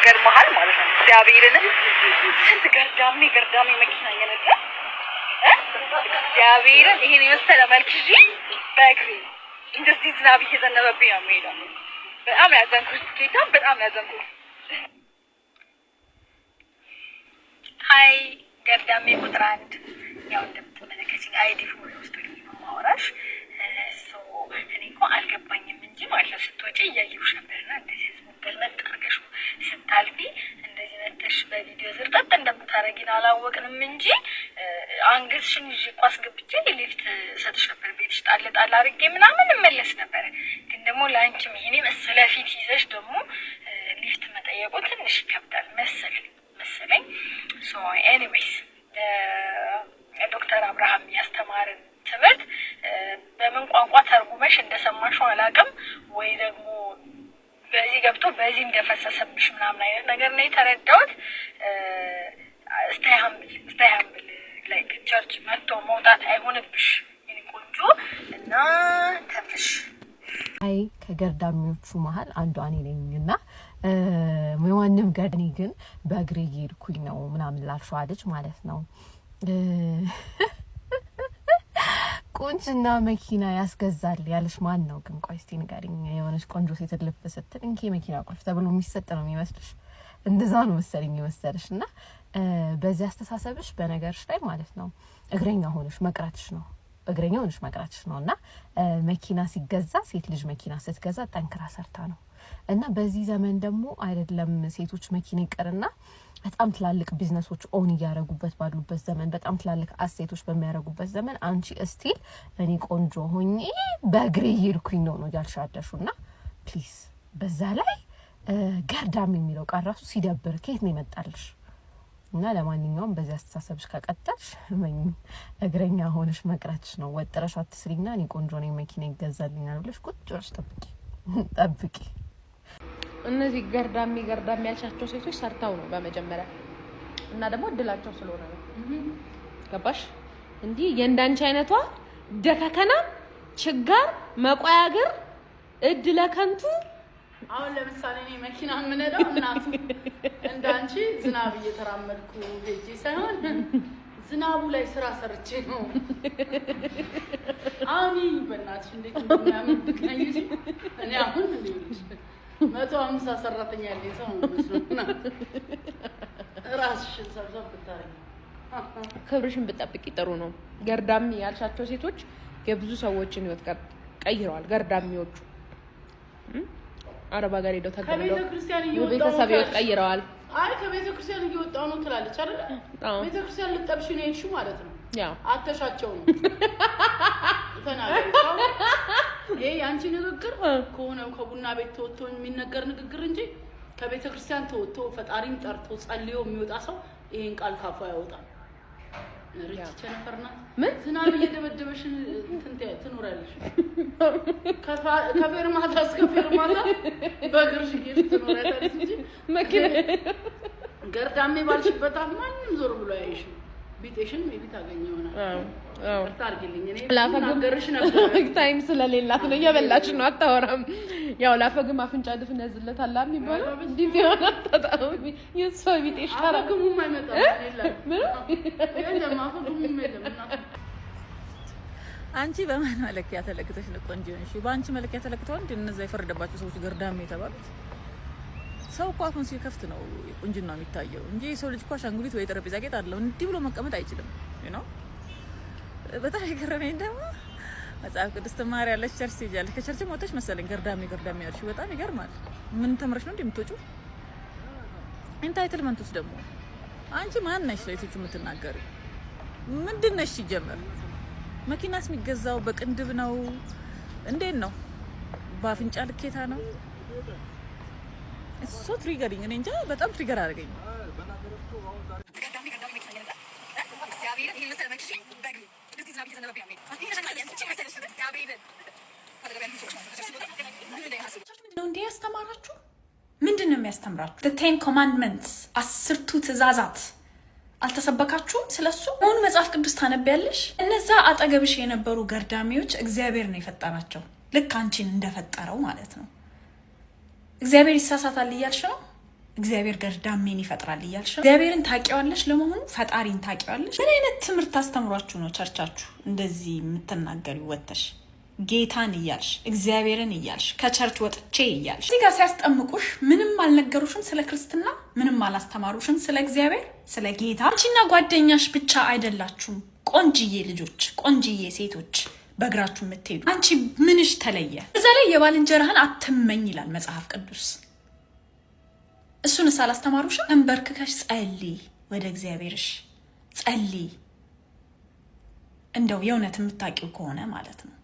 ይገርምሃል ማለት ነው እግዚአብሔርን ስንት ገርዳሚ መኪና እየነዳ እግዚአብሔርን ይሄን የመሰለ መልክ ይዤ በእግሬ እንደዚህ ዝናብ እየዘነበብኝ ነው የምሄደው። በጣም ያዘንኩት ጌታ በጣም ያዘንኩት። ሀይ ገርዳሜ ቁጥር 1 ያው እንደምትመለከችኝ አይዲ ፎሎ ውስጥ ነው ማውራሽ። እኔ እኮ አልገባኝም እንጂ ማለት ነው ስትወጪ እያየሁሽ ነበርና እንደዚህ ገልመጥ አድርገሽ ስታልፊ እንደዚህ መጥተሽ በቪዲዮ ዝርጠጥ እንደምታረጊን አላወቅንም እንጂ አንገትሽን ይዤ እኮ አስገብቼ ሊፍት ሰጥሽ ነበር ቤትሽ ጣል አድርጌ ምናምን እመለስ ነበር። ግን ደግሞ ለአንቺም ይሄኔ መሰለ ፊት ይዘሽ ደግሞ ሊፍት መጠየቁ ትንሽ ይከብዳል መሰለኝ። ሶ ኤኒዌይስ ዶክተር አብርሃም ያስተማረን ትምህርት በምን ቋንቋ ተርጉመሽ እንደሰማሽው አላውቅም ወይ ደግሞ በዚህ ገብቶ በዚህ እንደፈሰሰብሽ ምናምን አይነት ነገር ነው የተረዳሁት። ስታይ ሀምብል ላይክ ቸርች መጥቶ መውጣት አይሆንብሽ የኔ ቆንጆ እና ተፍሽ። አይ ከገርዳሚዎቹ መሀል አንዷ እኔ ነኝና ማንም ገርዳሚ ግን በእግሬ እየሄድኩኝ ነው ምናምን ላልሽው አለች ማለት ነው። ቁንጅና መኪና ያስገዛል ያለሽ ማን ነው ግን? ቆይ እስቲ ንገሪኝ። የሆነች ቆንጆ ሴት ልፍ ስትል እንኪ መኪና ቁልፍ ተብሎ የሚሰጥ ነው የሚመስልሽ? እንደዛ ነው መሰለኝ የመሰለሽ። እና በዚህ አስተሳሰብሽ በነገርሽ ላይ ማለት ነው እግረኛ ሆነሽ መቅረትሽ ነው እና መኪና ሲገዛ ሴት ልጅ መኪና ስትገዛ ጠንክራ ሰርታ ነው። እና በዚህ ዘመን ደግሞ አይደለም ሴቶች መኪና ይቀርና በጣም ትላልቅ ቢዝነሶች ኦን ያያረጉበት ባሉበት ዘመን በጣም ትላልቅ አሴቶች በሚያረጉበት ዘመን አንቺ እስቲል እኔ ቆንጆ ሆኜ በእግሬ ይርኩኝ ነው ያልሻለሽውና ፕሊዝ በዛ ላይ ገርዳም የሚለው ቃል ራሱ ሲደብር ከየት ነው ይመጣልሽ? እና ለማንኛውም በዚህ አስተሳሰብሽ ከቀጠልሽ እግረኛ ሆነሽ መቅረትሽ ነው። ወጥረሽ አትስሪና እኔ ቆንጆ ነኝ መኪና ይገዛልኛል ብለሽ ቁጭ ብለሽ ጠብቂ። እነዚህ ገርዳሚ ያልሻቸው ሴቶች ሰርተው ነው በመጀመሪያ እና ደግሞ እድላቸው ስለሆነ ነው። ገባሽ? እንዴ የእንዳንቺ አይነቷ ደከከና ችጋር መቆያገር እድለ ከንቱ። አሁን ለምሳሌ እኔ መኪና ምነዳው እናቱ እንዳንቺ ዝናብ እየተራመድኩ ሄጄ ሳይሆን ዝናቡ ላይ ስራ ሰርቼ ነው። አሁን በእናትሽ እንዴት እንደሚያምር ብትነግሪኝ እኔ አሁን ልልሽ 150 ሰራተኛ ያለኝ ሰው ነው። ራስሽን ሰብሰብ ብታረጊ ክብርሽን ብትጠብቂ ጥሩ ነው። ገርዳሚ ያልሻቸው ሴቶች የብዙ ሰዎችን ህይወት ቀይረዋል። ገርዳሚዎቹ አረባ ጋር ሄደው ተገናኝተው ቤተሰብ ህይወት ቀይረዋል። አይ ከቤተ ክርስቲያን እየወጣው ነው ትላለች አይደል? ቤተ ክርስቲያን ልጠብሽ ነው የሄድሽው ማለት ነው። ያው አተሻቸው ነው ተናገሩ። ይሄ ያንቺ ንግግር ከሆነው ከቡና ቤት ተወጥቶ የሚነገር ንግግር እንጂ ከቤተ ክርስቲያን ተወጥቶ ፈጣሪን ጠርቶ ጸልዮ የሚወጣ ሰው ይሄን ቃል ካፋ ያወጣል። ርጭ ቸነፈርና ምን ዝናብ እየደበደበሽ ትኖራለሽ? ከፌርማታ እስከ ፌርማታ በእግርሽ ትኖራለሽ እንጂ መኪና ገርዳሜ ባልሽበት ማንም ዞር ብሎ አይሽም። ቢጤሽን ሜቢ ታገኘ ይሆናል። ታርግልኝ እኔ ላፈግርሽ ነበር ታይም ስለሌላት ነው እየበላች ነው አታወራም። ያው ላፈግም አፍንጫ ድፍን ያዝለታል የሚባለው እንዴት ይሆናል? ተጣጣሚ የሰው ቢጤሽ ታረግሙ ማይመጣ የለም አፈግሙ የለም። አንቺ በማን መለኪያ ተለክተሽ ነው ቆንጆ ነሽ? በአንቺ መለኪያ ተለክተው እንዴ እነዛ የፈረደባቸው ሰዎች ገርዳሜ የተባሉት? ሰው እኮ አፉን ሲከፍት ነው ቁንጅና የሚታየው እንጂ ሰው ልጅ እኮ አሻንጉሊት ወይ ጠረጴዛ ጌጥ አለው እንዲህ ብሎ መቀመጥ አይችልም። በጣም የገረመኝ ደግሞ መጽሐፍ ቅዱስ ትማሪያለሽ ቸርች ትሄጃለሽ ከቸርች ወጥተሽ መሰለኝ ገርዳሜ ያልሽው በጣም ይገርማል። ምን ተምረሽ ነው እንደምትወጪው? ኢንታይትልመንቱስ ደግሞ አንቺ ማን ነሽ ለሴቶቹ የምትናገሪ? ምንድን ነሽ ሲጀመር? መኪናስ የሚገዛው በቅንድብ ነው እንዴት ነው? በአፍንጫ ልኬታ ነው? እሱ ትሪገሪንግ እኔ እንጃ በጣም ትሪገር አደረገኝ። ነው እንዴ ያስተማራችሁ? ምንድነው የሚያስተምራችሁ? the 10 commandments 10ቱ ትእዛዛት አልተሰበካችሁም? ስለሱ አሁን መጽሐፍ ቅዱስ ታነቢያለሽ። እነዛ አጠገብሽ የነበሩ ገርዳሚዎች እግዚአብሔር ነው የፈጠራቸው፣ ልክ አንቺን እንደፈጠረው ማለት ነው። እግዚአብሔር ይሳሳታል እያልሽ ነው? እግዚአብሔር ገርዳሜን ይፈጥራል እያልሽ እግዚአብሔርን ታውቂዋለሽ? ለመሆኑ ፈጣሪን ታውቂዋለሽ? ምን አይነት ትምህርት አስተምሯችሁ ነው ቸርቻችሁ እንደዚህ የምትናገሪው? ወተሽ ጌታን እያልሽ እግዚአብሔርን እያልሽ ከቸርች ወጥቼ እያልሽ እዚህ ጋር ሲያስጠምቁሽ ምንም አልነገሩሽም ስለ ክርስትና፣ ምንም አላስተማሩሽም ስለ እግዚአብሔር፣ ስለ ጌታ። አንቺና ጓደኛሽ ብቻ አይደላችሁም ቆንጅዬ ልጆች፣ ቆንጅዬ ሴቶች በእግራችሁ የምትሄዱ። አንቺ ምንሽ ተለየ? እዛ ላይ የባልንጀራህን አትመኝ ይላል መጽሐፍ ቅዱስ። እሱን ሳላስተማሩሽ እንበርክከሽ ጸልይ፣ ወደ እግዚአብሔርሽ ጸልይ። እንደው የእውነት የምታውቂው ከሆነ ማለት ነው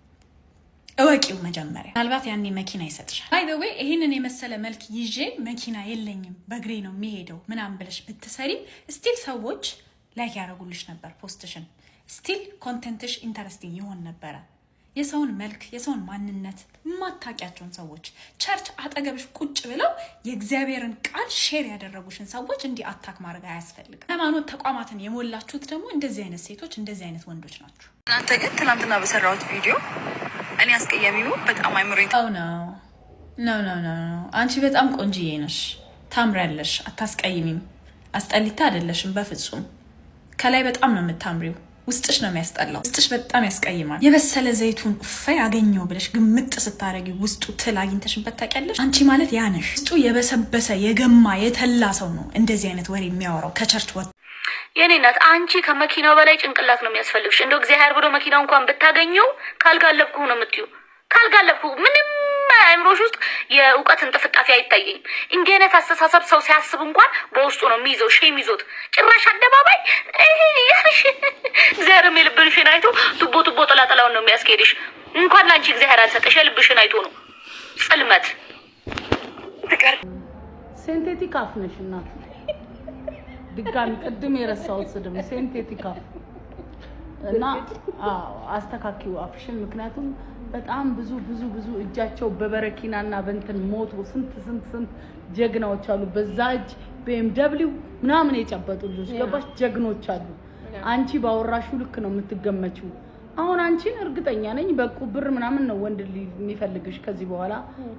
እወቂው መጀመሪያ። ምናልባት ያኔ መኪና ይሰጥሻል። ባይ ዘ ዌይ ይህንን የመሰለ መልክ ይዤ መኪና የለኝም በእግሬ ነው የሚሄደው ምናምን ብለሽ ብትሰሪ ስቲል ሰዎች ላይክ ያደርጉልሽ ነበር ፖስትሽን። ስቲል ኮንቴንትሽ ኢንተረስቲንግ ይሆን ነበረ። የሰውን መልክ የሰውን ማንነት የማታውቂያቸውን ሰዎች ቸርች አጠገብሽ ቁጭ ብለው የእግዚአብሔርን ቃል ሼር ያደረጉሽን ሰዎች እንዲህ አታክ ማድረግ አያስፈልግም። ሃይማኖት ተቋማትን የሞላችሁት ደግሞ እንደዚህ አይነት ሴቶች እንደዚህ አይነት ወንዶች ናችሁ። እናንተ ግን ትናንትና በሰራሁት ቪዲዮ እኔ አስቀያሚው በጣም አይምሮኝ ኖ አንቺ በጣም ቆንጅዬ ነሽ፣ ታምሪያለሽ፣ አታስቀይሚም፣ አስጠሊታ አይደለሽም በፍጹም። ከላይ በጣም ነው የምታምሪው፣ ውስጥሽ ነው የሚያስጠላው። ውስጥሽ በጣም ያስቀይማል። የበሰለ ዘይቱን ፋይ አገኘው ብለሽ ግምጥ ስታረጊ ውስጡ ትል አግኝተሽበት ታውቂያለሽ? አንቺ ማለት ያ ነሽ። ውስጡ የበሰበሰ የገማ የተላ ሰው ነው እንደዚህ አይነት ወሬ የሚያወራው ከቸርች ወጥ። የኔ እናት አንቺ ከመኪናው በላይ ጭንቅላት ነው የሚያስፈልግሽ። እንደው እግዚአብሔር ብሎ መኪናው እንኳን ብታገኘው ካልጋለብኩ ነው የምትዩ። ካልጋለብኩ ምንም አይምሮሽ ውስጥ የእውቀት እንጥፍጣፊ አይታየኝም። እንዲህ አይነት አስተሳሰብ ሰው ሲያስብ እንኳን በውስጡ ነው የሚይዘው። ሼም ይዞት ጭራሽ አደባባይ እግዚአብሔር የልብሽን አይቶ ቱቦ ጥላጥላውን ነው የሚያስኬድሽ። እንኳን ላንቺ እግዚአብሔር አልሰጠሽ፣ የልብሽን አይቶ ነው። ጽልመት ሴንቴቲክ አፍ ነሽ እናት። ድጋሚ ቅድም የረሳሁት ስድብ ሴንቴቲክ አፍ እና አስተካክዩ አፍሽን። ምክንያቱም በጣም ብዙ እጃቸው በበረኪናና በእንትን ሞቶ ስንት ጀግናዎች አሉ። በዛ እጅ BMW ምናምን የጨበጡ ልጆች ገባሽ? ጀግኖች አሉ። አንቺ ባወራሹ ልክ ነው የምትገመችው። አሁን አንቺን እርግጠኛ ነኝ በቁብር ምናምን ነው ወንድ የሚፈልግሽ ከዚህ በኋላ።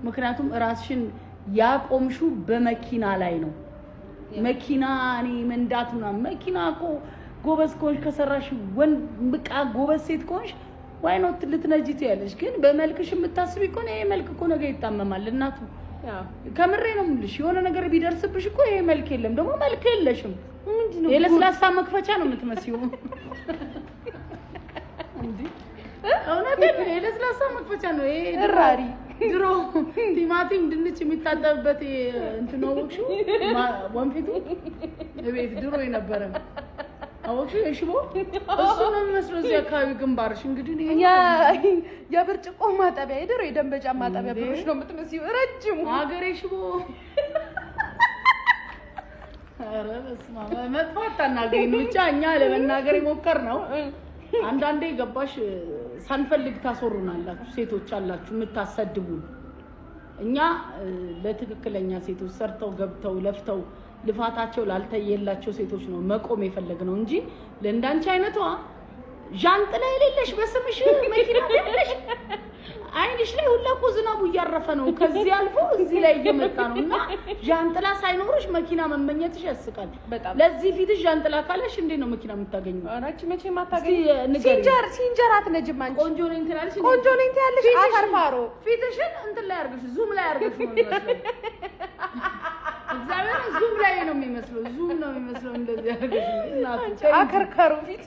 ምክንያቱም ራስሽን ያቆምሹ በመኪና ላይ ነው። መኪና እኔ መንዳት ምናምን መኪና እኮ ጎበዝ ከሆንሽ ከሰራሽ ወንድ በቃ ጎበዝ ሴት ከሆንሽ ዋይ ኖት ልትነጂ ትያለሽ። ግን በመልክሽ የምታስቢ እኮ ነው። ይሄ መልክ እኮ ነገ ይታመማል እናቱ። ከምሬ ነው የምልሽ። የሆነ ነገር ቢደርስብሽ እኮ ይሄ መልክ የለም። ደግሞ መልክ የለሽም። ምንድነው የለስላሳ መክፈቻ ነው የምትመስዪው እንዴ? እውነቴን ነው። የለስላሳ መክፈቻ ነው ይሄ። ድራሪ ድሮ ቲማቲም ድንች የሚታጠብበት እንትን ነው ወክሹ ወንፊቱ እቤት ድሮ የነበረ አውሽ እሽቦ እሱ ነው የሚመስለው። እዚህ አካባቢ ግንባርሽ እንግዲህ የብርጭቆ ማጠቢያ የድሮ የደንበጫ ማጠቢያ ብሩሽ ነው የምትመስዪው ረጅሙ ሀገሬ ሽቦ። ኧረ በስመ አብ መጥፎ አታናግሪኝ። ብቻ እኛ ለመናገር የሞከር ነው። አንዳንዴ ገባሽ ሳንፈልግ ታስወሩናላችሁ ሴቶች አላችሁ የምታሰድቡን። እኛ ለትክክለኛ ሴቶች ሰርተው ገብተው ለፍተው ልፋታቸው ላልተየላቸው ሴቶች ነው መቆም የፈለግነው እንጂ ለእንዳንቺ አይነቷ ዣንጥላ የሌለሽ በስምሽ መኪና የሌለሽ አይንሽ ላይ ሁላ እኮ ዝናቡ እያረፈ ነው። ከዚህ አልፎ እዚህ ላይ እየመጣ ነው እና ዣንጥላ ሳይኖርሽ መኪና መመኘትሽ ያስቃል በጣም። ለዚህ ፊትሽ ዣንጥላ ካለሽ እንዴ ነው መኪና የምታገኙ? አራች መቼ ማታገኙ? ሲንጀር አትነጅም አንቺ። ቆንጆ ነኝ ትላለሽ፣ ቆንጆ ነኝ ትያለሽ። አፈርፋሮ ፊትሽን እንትን ላይ አርገሽ ዙም ላይ አርገሽ ነው የሚመስለው። እግዚአብሔር ዙም ላይ ነው የሚመስለው። ዙም ነው የሚመስለው እንደዚህ አርገሽ እናት አከርከሩ ፊት